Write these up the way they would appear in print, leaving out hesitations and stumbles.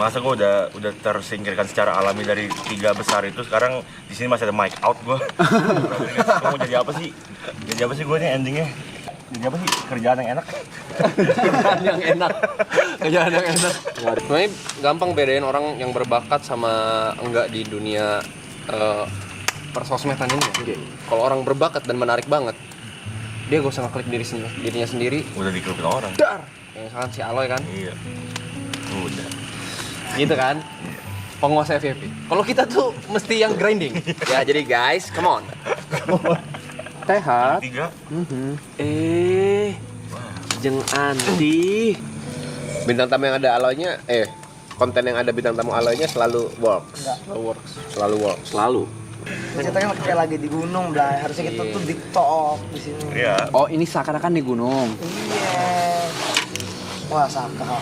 Masa gue udah tersingkirkan secara alami dari 3 besar itu, sekarang di sini masih ada mic out gue. Gue mau jadi apa sih? Jadi apa sih gue nih endingnya? Jadi apa sih? Kerjaan yang enak? Kerjaan yang enak. Sebenarnya gampang bedain orang yang berbakat sama enggak di dunia persosmedan ini. Okay. Kalau orang berbakat dan menarik banget, dia gak usah ngeklik dirinya sendiri. Udah diklik orang. Dar. Kayak misalkan si Aloy kan. Iya. Udah. Gitu kan. Penguasa FYP. Kalau kita tuh mesti yang grinding. Ya jadi guys, come on. Sehat. 3. Jeng Andi. Bintang tamu yang ada Aloynya, konten yang ada bintang tamu Aloynya selalu works. Selalu. Kita kan kayak lagi di gunung, Blay. Harusnya kita tuh di top di sini. Iya. Oh, ini seakan-akan di gunung. Iya. Wah, sakau.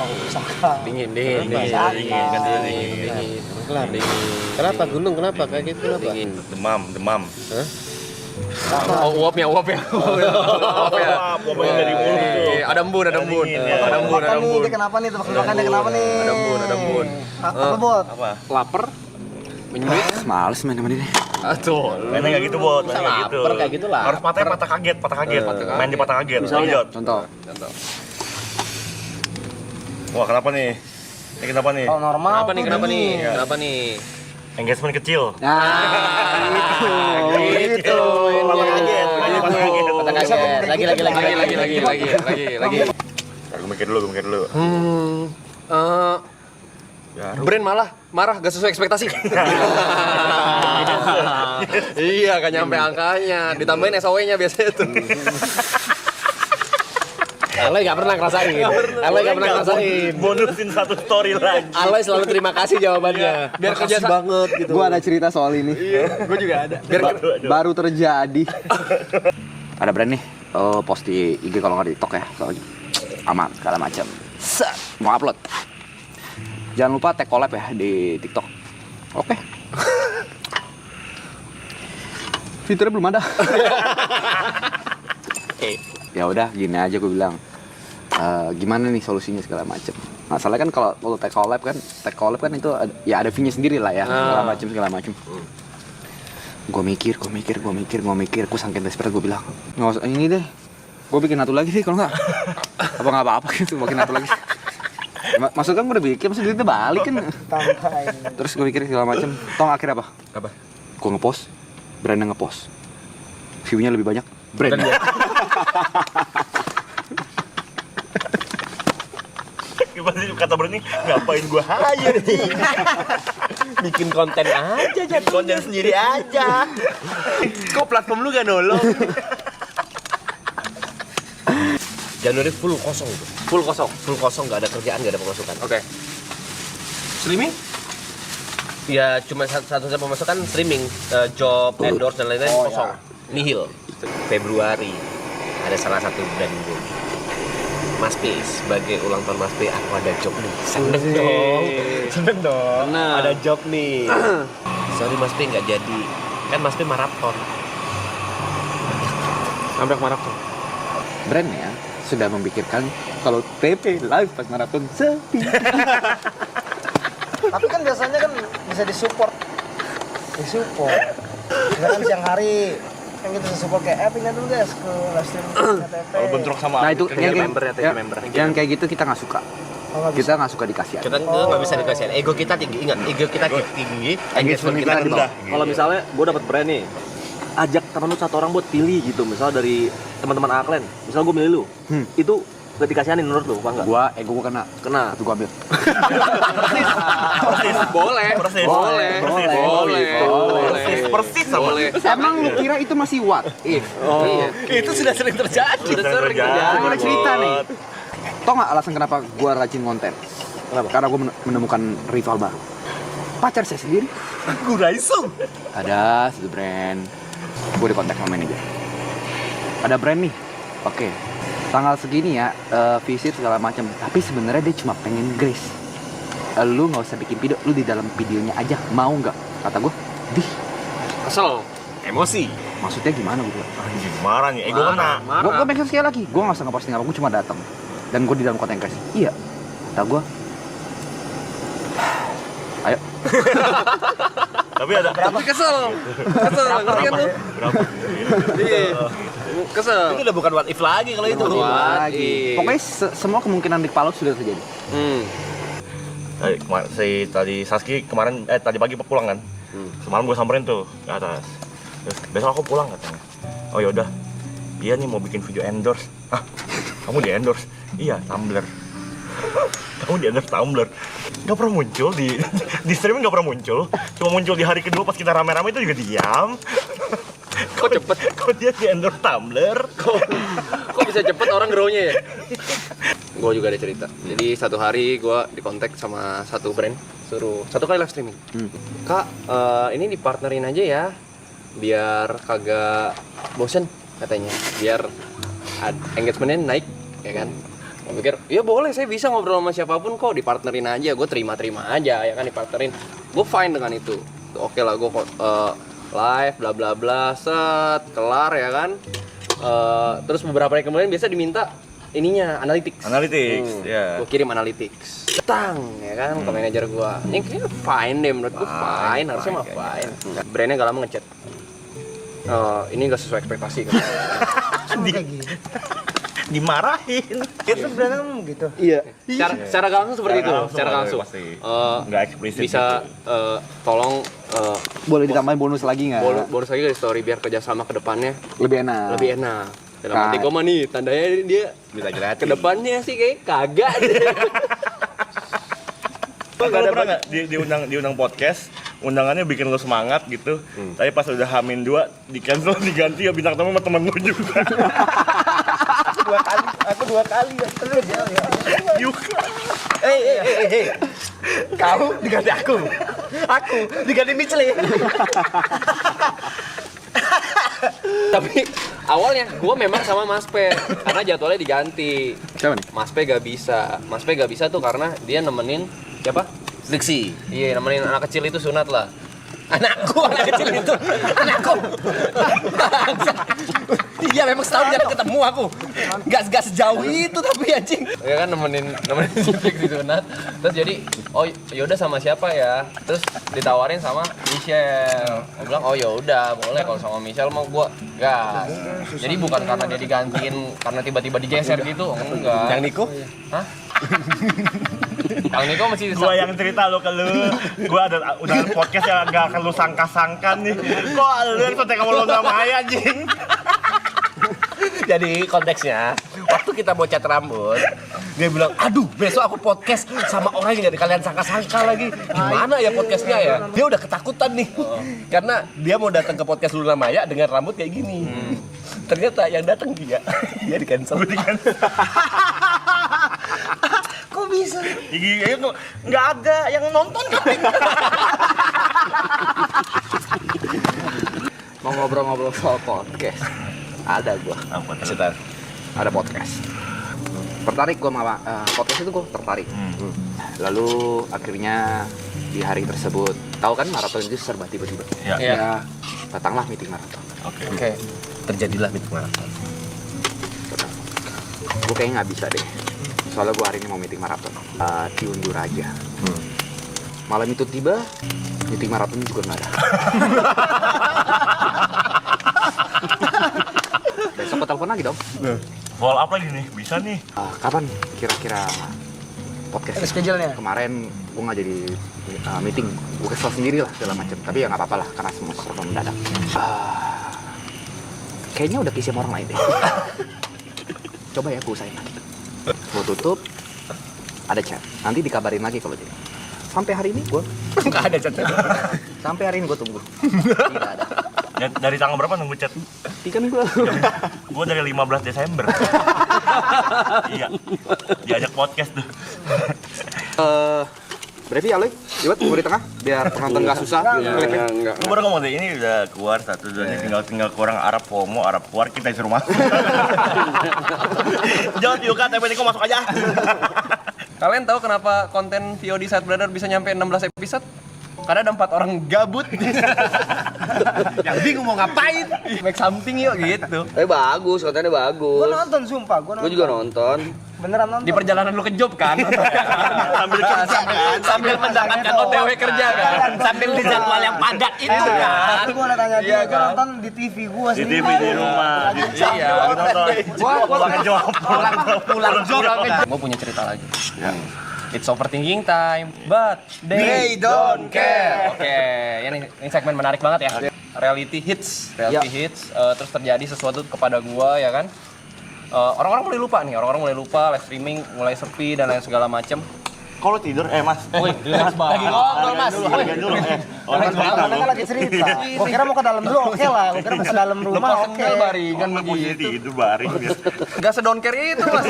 Dingin. Kenapa gunung? Kenapa kayak gitu? Kenapa? Dingin. Demam. Hah? Oh, uapnya. Uapnya dari mulut tuh. Ada embun. Makan nih, dia kenapa nih? Tebak makan dia kenapa nih? Ada embun. Apa bot? Apa? Lapar? Menyulit? Males main sama dia. Tuh. Mainnya nggak gitu, Bot. Bisa Mainnya nggak lapar kayak gitu lah. Harus patah kaget. Main di patah kaget. Misalnya. Lanjut. Contoh. Wah, kenapa nih? Ini kenapa nih? Kalau normal. Kenapa nih? Engagement kecil. Nah, Gitu. Patah kaget. Lagi. Ntar gue mikir dulu. Brand marah gak sesuai ekspektasi. Iya, kan nyampe angkanya. Ditambahin SOW-nya biasanya tuh. Aloy gak pernah ngerasain. Bonusin satu story lagi. Aloy selalu terima kasih jawabannya. Biar kerja banget gitu. Gua ada cerita soal ini. Gue juga ada. Baru terjadi. Ada brand nih, post di IG kalau nggak di TikTok ya, soalnya aman segala macam. Set, mau upload. Jangan lupa tag collab ya di TikTok. Oke. Fiturnya belum ada. Ya udah, gini aja gue bilang. Gimana nih solusinya segala macam. Masalahnya kan kalau tag collab kan itu ya ada fee-nya sendiri lah ya, segala macam. Gue mikir, gue sangkin desperate, gue bilang nggak usah ini deh, gue bikin satu lagi sih kalau nggak apa-apa gitu, bikin satu lagi. Maksudnya kan gue udah bikin, maksud duitnya balik kan. Terus gue mikir segala macam, tau akhirnya apa? Gue ngepost, brandnya ngepost, view-nya lebih banyak, brandnya. Gimana sih kata berani? Ngapain gue hire sih? Bikin konten aja, Konten sendiri aja. Kok platform lu gak nolong? Januari full kosong, gak ada kerjaan, gak ada pemasukan. Oke. Streaming? Ya cuma satu-satunya pemasukan streaming, job, endorse dan lain-lain kosong. Nihil. Februari ada salah satu brand gue, Mas P, sebagai ulang tahun Mas P, aku ada job nih. Seneng dong. Ada job nih. Sorry Mas P nggak jadi. Kan Mas P maraton. Nabrak maraton. Brandnya sudah memikirkan kalau TP live pas maraton sepi. Tapi kan biasanya kan bisa disupport. Misalkan siang hari kan kita support kayak pindah dulu guys ke live stream TP. Kalau bentrok sama Nah itu member. yang kayak gitu kita nggak suka. Kita nggak suka dikasih. Kita nggak bisa dikasih. Ego kita tinggi, ingat. Ego kita tinggi, engagement kita rendah. Kalau misalnya gue dapat brand nih, ajak temen lu satu orang buat pilih gitu, misalnya dari teman-teman Aklen, misalnya gue milih lu, itu gak dikasihanin menurut lu, apa enggak? Ego gua kena. Tapi gua ambil. Persis sama. Emang lu kira itu masih what if? Itu sudah sering terjadi. Gue ada cerita nih. Tau nggak alasan kenapa gue rajin konten? Kenapa? Karena gue menemukan ritual baru. Pacar saya sendiri. Guraisung. Ada satu brand. Gue di kontak sama manajer. Ada brand nih. Oke. Tanggal segini ya, visit segala macam. Tapi sebenarnya dia cuma pengen grace. Lu nggak usah bikin video, lu di dalam videonya aja. Mau nggak? Kata gue. Kesel, emosi. Maksudnya gimana gue? Anjing, marah nih. Ego kena. Gue make sekali lagi. Gue nggak usah ngeposting apa, gue cuma datang. Dan gue di dalam konten guys. Iya. Kata gue. Ayo. Tapi ada Tapi kesel, ngerti kan tuh? berapa? Iya, kesel. Itu udah bukan what if lagi kalau itu. Lagi. Pokoknya semua kemungkinan di kepala sudah terjadi. Tadi Saski kemarin tadi pagi pulang kan. Semalam gue samperin tuh ke atas. Terus besok aku pulang katanya. Oh yaudah. Iya nih mau bikin video endorse. Hah? Kamu di endorse? Iya, Tumblr. Kamu di endorse Tumblr. Gak pernah muncul di streaming, gak pernah muncul. Cuma muncul di hari kedua pas kita rame-rame itu juga diam. Kok cepet? Kok dia di endorse Tumblr? Kok bisa cepet orang grow-nya ya? Gue juga ada cerita. Jadi satu hari gue dikontak sama satu brand, suruh satu kali live streaming. Kak, ini dipartnerin aja ya, biar kagak bosen katanya, biar engagementnya naik, ya kan? Gue pikir, ya boleh, saya bisa ngobrol sama siapapun kok, dipartnerin aja. Gue terima-terima aja, ya kan, dipartnerin. Gue fine dengan itu. Oke lah, gue live, bla bla bla, set, kelar ya kan. Terus beberapa hari kemudian biasa diminta ininya, analytics, ya. Gue kirim analytics, tang, ya kan, ke manajer gue. Ini kayaknya fine deh, menurut gue fine, harusnya mah fine. Brandnya gak lama ngechat, ini gak sesuai ekspektasi kan. Dimarahin. Itu sebenarnya gitu. Iya. Secara gak langsung seperti itu. Secara langsung. Pasti. Eh, Nggak eksplisit bisa tolong Boleh ditambahin bonus lagi nggak? bonus lagi dari story biar kerjasama ke depannya Lebih enak. lebih enak. Dalam arti gue mah nih, tandanya dia Bisa gratis. ke depannya sih kayak kagak. Lu pernah nggak diundang podcast, undangannya bikin lu semangat gitu, tapi pas udah H-2 di cancel diganti ya bintang tamu sama temen lu juga. Aku dua kali ya. Terus ya. Juga. Kau diganti aku diganti Michelin. Tapi awalnya gue memang sama Mas Pe karena jadwalnya diganti. Siapa nih? Mas Pe gak bisa tuh karena dia nemenin siapa? Triksi. Iya, nemenin anak kecil itu sunat lah. Anak kecil itu, anakku. Iya, memang setahun jarang ketemu aku. Gak sejauh itu tapi anjing. Ya kan nemenin Sifik di sunat. Terus jadi, oh yaudah sama siapa ya? Terus ditawarin sama Michelle. Gue bilang, oh yaudah boleh kalau sama Michelle mau gue gas. Jadi bukan karena dia digantiin karena tiba-tiba digeser gitu, enggak. Yang Niko? Hah? Kang Niko masih Gua yang cerita lo ke lu. Gua udah podcast yang gak akan lu sangka-sangka nih. Kok lu yang kontak sama lu nama Maya anjing? Jadi konteksnya, waktu kita mau cat rambut, dia bilang, aduh besok aku podcast sama orang yang gak kalian sangka-sangka lagi. Gimana ya podcastnya ya? Dia udah ketakutan nih, karena dia mau datang ke podcast Luna Maya dengan rambut kayak gini. Ternyata yang datang dia di cancel. Kok bisa? Iya, nggak ada yang nonton kan? Mau ngobrol-ngobrol soal podcast. Ada gua. Apa tuh? Sebentar. Ada podcast. Tertarik gua sama podcast itu gua tertarik. Lalu akhirnya di hari tersebut, tahu kan maraton itu serba tiba-tiba. Ya. Ya, datanglah meeting maraton. Oke. Terjadilah meeting maraton. Gue kayaknya nggak bisa deh. Soalnya gue hari ini mau meeting maraton. Diundur aja. Malam itu tiba, meeting maraton juga nggak ada. Besok gue telepon lagi dong. Follow up lagi nih, bisa nih. Kapan kira-kira podcast? Schedule-nya. Kemarin gue nggak jadi meeting. Gue kesel sendiri lah segala macam. Tapi ya nggak apa-apa lah karena semua serba mendadak. Kayaknya udah kisi sama orang lain deh. Coba ya gue usahain lagi. Gue tutup, ada chat. Nanti dikabarin lagi kalau jadi. Sampai hari ini gue Nggak ada chatnya. sampai hari ini gue tunggu. Tidak ada. Dari tanggal berapa nunggu chat? 3 minggu lalu. Gua dari 15 Desember. Iya. Diajak podcast tuh. Berarti ya, Loy? Liwat, gue di tengah, biar penonton gak susah. Enggak. Gua baru ngomong deh, ini udah keluar 1, 2, ini tinggal kurang Arab FOMO, Arab keluar, kita disuruh masuk. Jangan Yuka, TPT kok masuk aja. Kalian tahu kenapa konten VOD Side Brother bisa nyampe 16 episode? Karena ada 4 orang gabut yang bingung mau ngapain, make something yuk gitu. Tapi bagus, kontennya bagus. Gua nonton sumpah, Gue juga nonton. Beneran nonton. Di perjalanan lu ke job kan? Sambil kerja kan. Sambil mendapatkan OTW kerja kan? Sambil di jadwal yang padat itu kan? Gue udah tanya dia, gue nonton di TV gue Di sendiri. TV di rumah. Iya. Pulang ke job. Pulang job. Gue punya cerita lagi. It's overthinking time, but they don't care. Oke, ini segmen menarik banget ya. Reality hits, terus terjadi sesuatu kepada gua ya kan. Orang-orang mulai lupa nih, live streaming, mulai sepi dan lain segala macem. Kalau tidur, Mas. Lagi ngobrol Mas. Hargain dulu. Orang cerita Orang lu. lagi cerita. Gue kira mau ke dalam dulu, oke lah. Gue kira mau ke dalam rumah, oke. Baringan begitu. Itu baring. Gak sedonker itu Mas.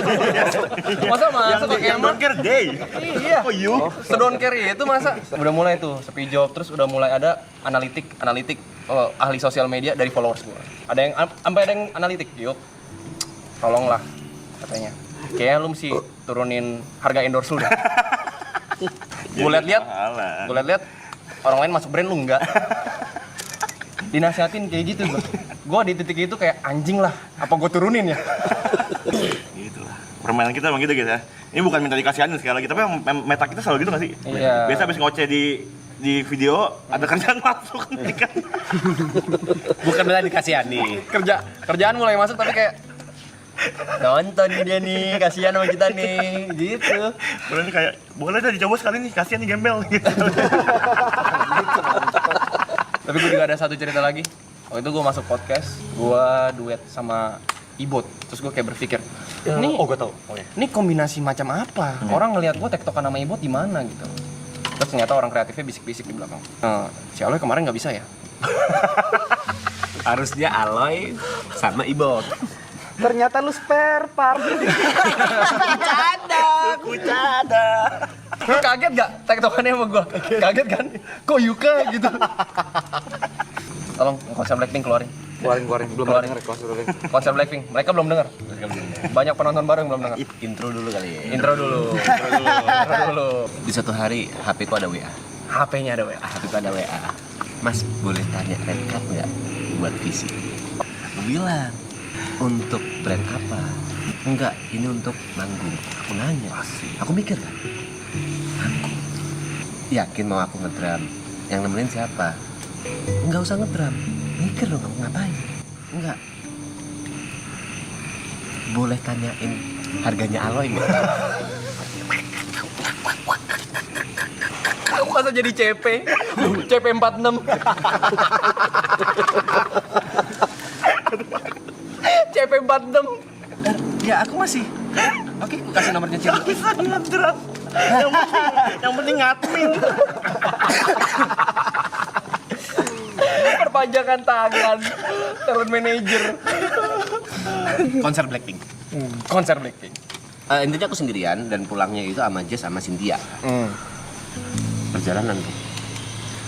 Masa masuk ke Yang kamar? don't care day. Iya. Oh, you? Sedonker itu masa? Udah mulai tuh sepi job, terus udah mulai ada analitik ahli sosial media dari followers gua. Ada yang sampai ada yang analitik, yuk. Tolonglah katanya. Kayaknya lu mesti turunin harga endorse lu dah. Gue liat-liat orang lain masuk brand lu enggak. Dinasihatin kayak gitu gua di titik itu kayak anjing lah, apa gua turunin ya? Gitu lah. Permainan kita emang gitu guys ya. Ini bukan minta dikasihanin sekali lagi, tapi meta kita selalu gitu gak sih? Iya. Biasa habis ngoceh di video ada kerjaan masuk kan. Bukan benar dikasihani. Kerjaan mulai masuk tapi kayak nonton dia nih, kasihan sama kita nih, gitu. Boleh nih kayak, boleh dah dicoba sekali nih, kasihan nih gembel gitu. Tapi gue juga ada satu cerita lagi. Waktu itu gue masuk podcast, gue duet sama Ibot. Terus gue kayak berpikir, nih, gue tau. ini kombinasi macam apa? Orang ngelihat gue tektokan sama Ibot di mana gitu. Terus ternyata orang kreatifnya bisik-bisik di belakang. Si Aloy kemarin nggak bisa ya? Harusnya Aloy sama Ibot. Ternyata lu spare part. Kucada. Lu kaget gak tektokannya sama gue? Kaget kan? Kok Yuka gitu? Tolong konser Blackpink keluarin. Keluarin. Belum Keluarin. denger konser Blackpink. Konser Blackpink, mereka belum dengar. Banyak penonton baru yang belum dengar. Intro dulu kali ya. Intro dulu. Di suatu hari HP ku ada WA. HP-nya ada WA. HP ku ada WA. Mas boleh tanya red card nggak buat visi? Aku bilang untuk brand apa? Enggak, ini untuk manggung. Aku nanya. Aku mikir kan. Manggung. Yakin mau aku ngedrum? Yang nemenin siapa? Enggak usah ngedrum. Mikir dong, kamu ngapain? Enggak. Boleh tanyain harganya Aloy nggak? Aku masa jadi CP 46. CP 46. Ya aku masih. Oke, aku kasih nomornya Cil. Bisa ngedrop. Yang penting ngadmin. Perpanjangan tangan talent manager. Konser Blackpink. Konser Blackpink. Intinya aku sendirian dan pulangnya itu sama Jess sama Cynthia.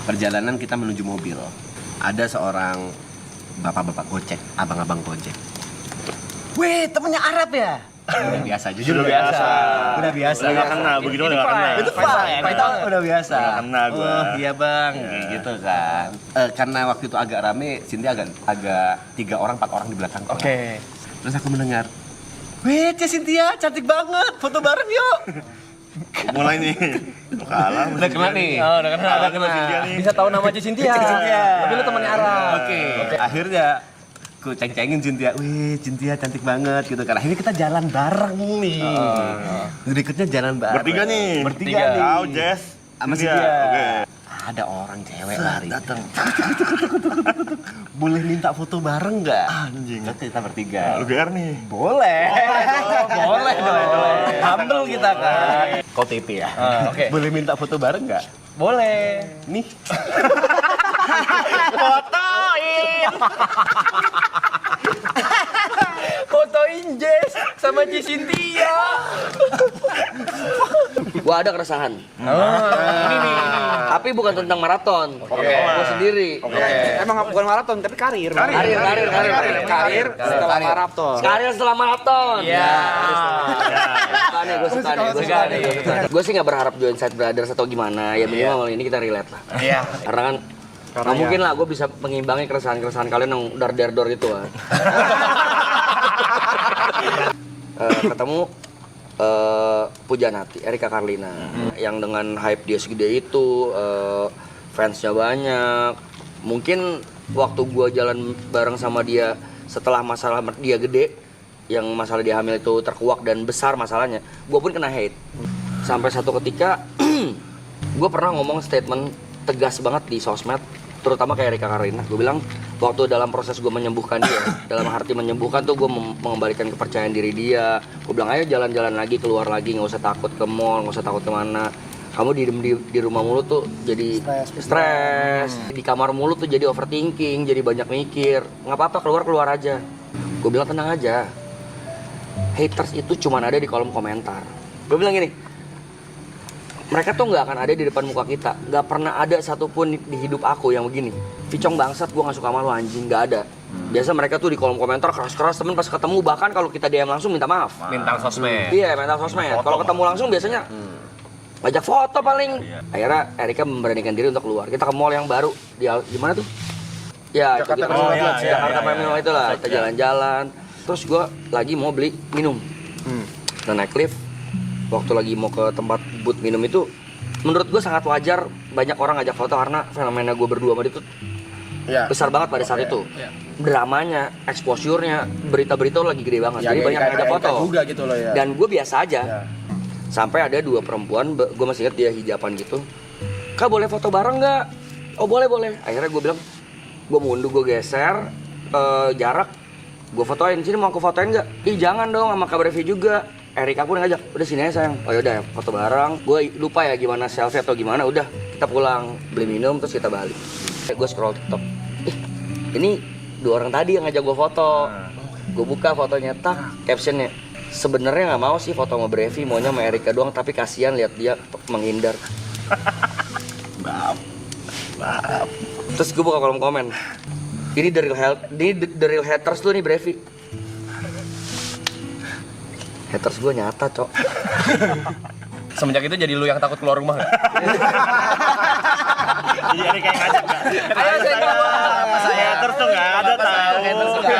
Perjalanan kita menuju mobil. Ada seorang bapak-bapak Gojek, abang-abang Gojek. Wih, temennya Arab ya? Udah biasa, jujur Udah biasa. Udah biasa. Udah gak kena, begitu udah gak kena. Itu udah biasa. Udah kena gua. Oh, iya bang, kayak gitu kan. Karena waktu itu agak rame, Cynthia agak 3 orang 4 orang di belakang. Oke. Terus aku mendengar, weh Cynthia cantik banget, foto bareng yuk. Mulai nih. Kalah. Udah kena nih. Oh, udah kena. Kalah sama Cynthia nih. Bisa tahu nama Cynthia. Tapi lu temannya Arab. Oke. Akhirnya aku ceng-cengin Cynthia, wih Cynthia cantik banget gitu kan. Akhirnya kita jalan bareng nih. Berikutnya jalan bareng. Bertiga nih. Bertiga nih. Kau, Jess. Sama Cynthia. Cynthia. Oke. Ada orang cewek lari. Datang. Boleh minta foto bareng nggak? Anjing. Kita bertiga. Lu GR nih. Boleh. Boleh dong. Humble kita kan. Kau TP ya. Oke. Boleh minta foto bareng nggak? Boleh. Nih. Fotoin Jess sama Cynthia. Gua ada keresahan. Ini nih. Tapi bukan tentang maraton. Gua sendiri. Emang bukan maraton tapi karir. Karir Setelah maraton. Karir setelah maraton. Iya. Gue suka nih. Gue sih nggak berharap join Side Brothers atau gimana. Ya minimal ini kita relate lah. Iya. Karena kan nggak mungkin lah gue bisa mengimbangi keresahan-keresahan kalian yang dar-dar-dor itu kan. Ketemu pujaan hati Erika Carlina yang dengan hype dia segede itu, fansnya banyak. Mungkin waktu gua jalan bareng sama dia setelah masalah dia gede, yang masalah dia hamil itu terkuak dan besar masalahnya, gua pun kena hate. Sampai satu ketika gua pernah ngomong statement tegas banget di sosmed, terutama kayak Erika Carlina. Gue bilang waktu dalam proses gue menyembuhkan dia, dalam arti menyembuhkan tuh gue mengembalikan kepercayaan diri dia. Gue bilang ayo jalan-jalan lagi, keluar lagi, nggak usah takut ke mall, nggak usah takut kemana. Kamu di rumah mulu tuh jadi stres, di kamar mulu tuh jadi overthinking, jadi banyak mikir. Nggak apa-apa, keluar aja. Gue bilang tenang aja, haters itu cuma ada di kolom komentar. Gue bilang gini, mereka tuh nggak akan ada di depan muka kita. Nggak pernah ada satupun di hidup aku yang begini. Vicong bangsat, gue nggak suka sama lu anjing, nggak ada. Biasa mereka tuh di kolom komentar keras-keras, temen pas ketemu bahkan kalau kita DM langsung minta maaf. Mental sosmed. Iya, mental sosmed. Kalau ketemu langsung biasanya ngajak foto paling. Akhirnya Erika memberanikan diri untuk keluar. Kita ke mall yang baru di mana tuh? Ya, Jakarta Jakarta Premium itulah. Kita jalan-jalan. Terus gue lagi mau beli minum. Dan naik lift. Waktu lagi mau ke tempat booth minum itu, menurut gue sangat wajar banyak orang ngajak foto karena fenomena gue berdua sama dia tuh besar banget pada saat itu. Dramanya, exposure-nya, berita-berita lagi gede banget. Jadi banyak yang ngajak foto. Juga gitu loh ya. Dan gue biasa aja. Sampai ada 2 perempuan, gue masih ingat dia hijaban gitu. Kak boleh foto bareng nggak? Oh boleh. Akhirnya gue bilang, gue mundur, gue geser jarak, gue fotoin. Sini mau aku fotoin nggak? Ih jangan dong, sama Kak Brevi juga. Erika pun ngajak, udah sini aja sayang. Oh yaudah foto bareng. Gue lupa ya gimana selfie atau gimana. Udah kita pulang beli minum terus kita balik. Gue scroll TikTok. Ini 2 orang tadi yang ngajak gue foto. Gue buka fotonya, tak captionnya. Sebenarnya nggak mau sih foto sama Brevi, maunya sama Erika doang. Tapi kasihan lihat dia menghindar. Terus gue buka kolom komen. Ini the real haters tuh nih Brevi. Haters gue nyata, Cok. Semenjak itu jadi lu yang takut keluar rumah. Iya, ini kayak ngajak nggak? Ayo saya keluar. Saya haters tuh nggak ada tahu.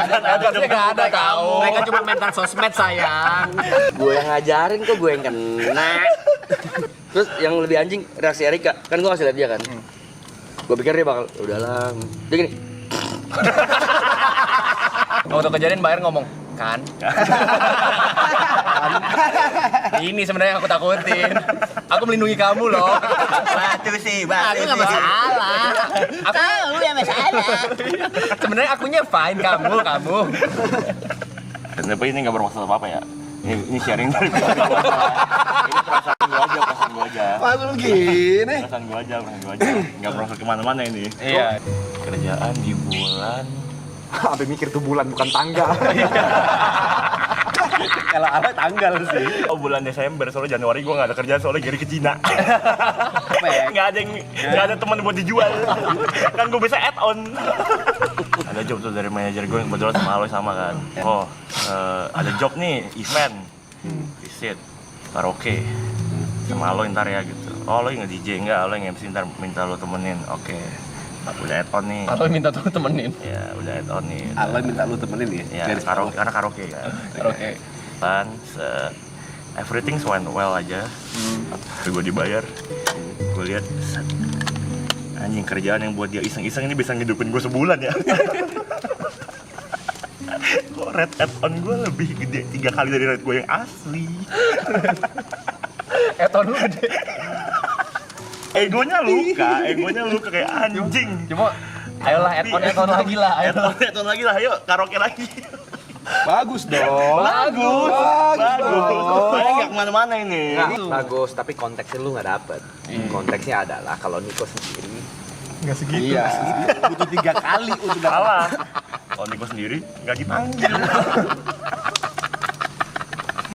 Hatersnya nggak ada tahu. Mereka cuma mental sosmed sayang. Gue yang ngajarin kok, gue yang kena. Terus yang lebih anjing reaksi Erika, kan gue ngasih liat dia kan. Gue pikir dia bakal, udahlah. Dia gini. Waktu kejadian Mbak Er ngomong, kan? Ini sebenarnya yang aku takutin. Aku melindungi kamu loh. Batu sih. Aku nggak masalah. Aku yang masalah. Sebenarnya akunya fine, kamu. Tapi ini nggak bermaksud apa ya. Ini sharing dari ini perasaan gue aja. Langsung gini. Perasaan gue aja. Nggak bermaksud kemana-mana ini. Iya. Kerjaan di bulan. Sampai mikir tuh bulan bukan tanggal. Kalau ala tanggal sih. Oh bulan Desember, soalnya Januari gue nggak ada kerjaan soalnya Gary ke Cina. Nggak ada teman buat dijual. Kan gue bisa add on. Ada job tuh dari manajer gue yang kebetulan sama Aloy sama kan. Oh ada job nih event, visit, karaoke sama Aloy ntar ya gitu. Oh Aloy nge DJ nggak, Aloy nge-MC ntar minta lo temenin. Oke. Udah add on nih. Atau minta tuh temenin. Ya udah add on nih. Aloy minta lu temenin ya? Ya karaoke, karena karaoke kan. Oke. Kan everything went well aja. Gue dibayar. Gue lihat anjing kerjaan yang buat dia iseng-iseng ini bisa ngidupin gue sebulan ya. Kok rate add-on gue lebih gede 3 kali dari rate gue yang asli. Eton lu gede. Egonya luka kayak anjing. Cuma ayolah add-on lagi lah. Add-on lagi lah, ayo karaoke lagi. Bagus dong. Bagus. Soalnya nggak kemana-mana ini. Bagus, tapi konteksnya lu nggak dapet. Konteksnya adalah kalau Niko sendiri Nggak segitu. iya, Butuh 3 kali untuk Salah. Kalau Niko sendiri nggak dipanggil.